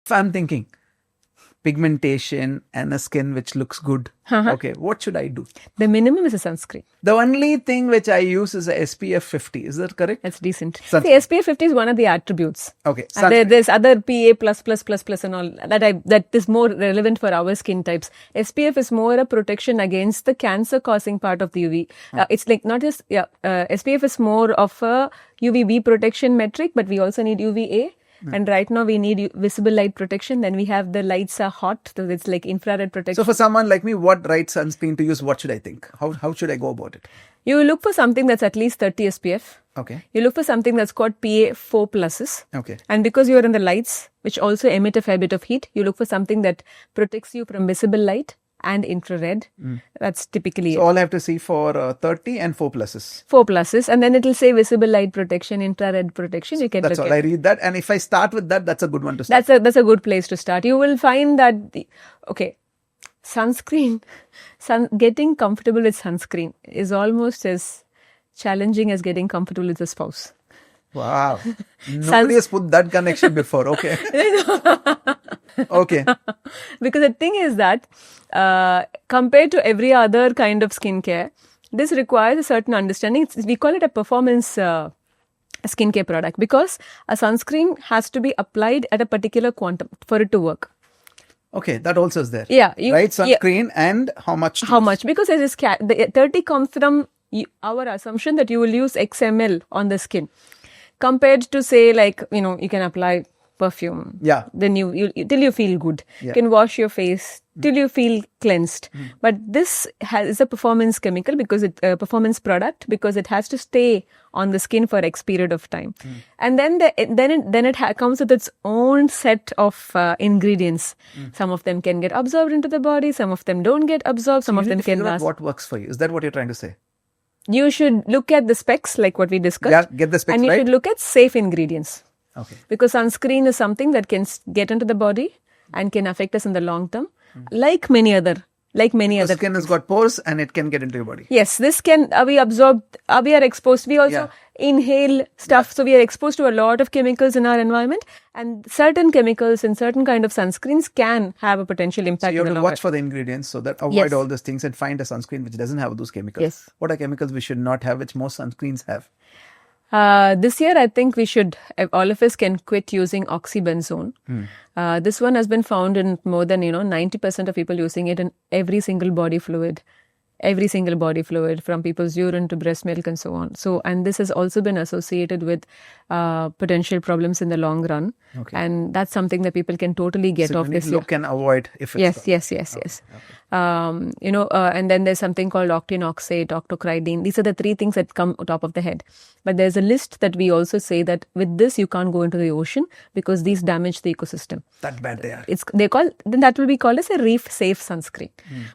If I'm thinking pigmentation and a skin which looks good, okay, what should I do? The minimum is a sunscreen. The only thing which I use is a SPF 50. Is that correct? That's decent. Sunscreen. See, SPF 50 is one of the attributes. Okay. And there's other PA++++ and all that is more relevant for our skin types. SPF is more a protection against the cancer causing part of the UV. It's like not just, SPF is more of a UVB protection metric, but we also need UVA. And right now we need visible light protection. Then we have the lights are hot, so it's like infrared protection. So for someone like me, what right sunscreen to use? What should I think? How should I go about it? You look for something that's at least 30 SPF. Okay. You look for something that's got PA 4+. Okay. And because you're in the lights, which also emit a fair bit of heat, you look for something that protects you from visible light and infrared. That's typically So all I have to see for 30 and 4+. 4+, and then it'll say visible light protection, infrared protection. You can That's look all. at I read that, and if I start with that, that's a good one to start. That's a good place to start. You will find that sunscreen, getting comfortable with sunscreen is almost as challenging as getting comfortable with a spouse. Wow. Nobody has put that connection before. Okay. Okay. Because the thing is that compared to every other kind of skincare, this requires a certain understanding. We call it a performance skincare product because a sunscreen has to be applied at a particular quantum for it to work. Okay, that also is there. Yeah. Right, sunscreen and how much? How much? Because it is the 30 comes from our assumption that you will use XML on the skin. Compared to say you can apply perfume. Yeah. Then you till you feel good. Yeah. You can wash your face till you feel cleansed. But this is a performance chemical because it performance product because it has to stay on the skin for X period of time. And then it comes with its own set of ingredients. Some of them can get absorbed into the body. Some of them don't get absorbed. Some of them can last. What works for you? Is that what you're trying to say? You should look at the specs like what we discussed. Yeah, get the specs and you right. should look at safe ingredients. Okay. Because sunscreen is something that can get into the body and can affect us in the long term, like many other. The skin has got pores and it can get into your body. Yes, this can be absorbed. We are exposed. We also inhale stuff, so we are exposed to a lot of chemicals in our environment, and certain chemicals in certain kind of sunscreens can have a potential impact. So you in have the to long watch for the ingredients so that avoid all these things and find a sunscreen which doesn't have those chemicals. Yes. What are chemicals we should not have, which most sunscreens have? This year, I think we should, all of us can quit using oxybenzone. This one has been found in more than, 90% of people using it in every single body fluid from people's urine to breast milk and so on. So, and this has also been associated with potential problems in the long run. Okay. And that's something that people can totally get off this year. Look and avoid if it's Yes. And then there's something called octinoxate, octocridine. These are the three things that come top of the head. But there's a list that we also say that with this you can't go into the ocean because these damage the ecosystem. that bad they are. Then that will be called as a reef safe sunscreen.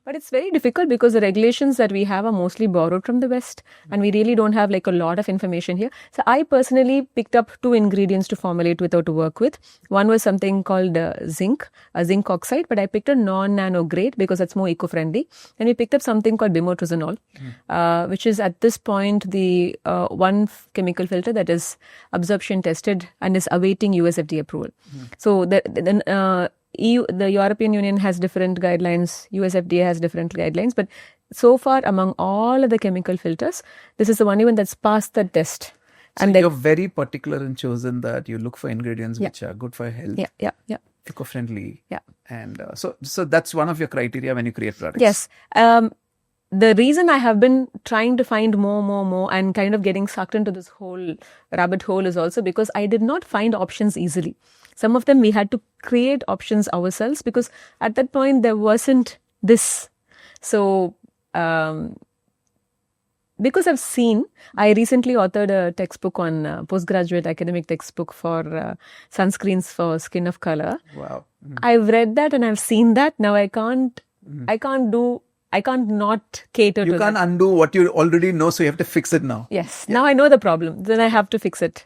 But it's very difficult because the regulations that we have are mostly borrowed from the West and we really don't have a lot of information here. So I personally picked up 2 ingredients to formulate with or to work with. One was something called zinc oxide, but I picked a non-nano grade because that's more eco-friendly. And we picked up something called bimotrizinol, which is at this point the one chemical filter that is absorption tested and is awaiting US FDA approval. So the European Union has different guidelines, US FDA has different guidelines, but so far among all of the chemical filters, this is the only one that's passed the test. So and you're very particular in choosing that you look for ingredients which are good for health. Yeah. Eco-friendly. Yeah. And so that's one of your criteria when you create products. Yes. The reason I have been trying to find more and kind of getting sucked into this whole rabbit hole is also because I did not find options easily. Some of them we had to create options ourselves because at that point there wasn't this. So, because I've seen, I recently authored a textbook on postgraduate academic textbook for sunscreens for skin of color. Wow. I've read that and I've seen that. Now I can't not cater to that. You can't undo what you already know, so you have to fix it now. Yes. Now I know the problem. Then I have to fix it.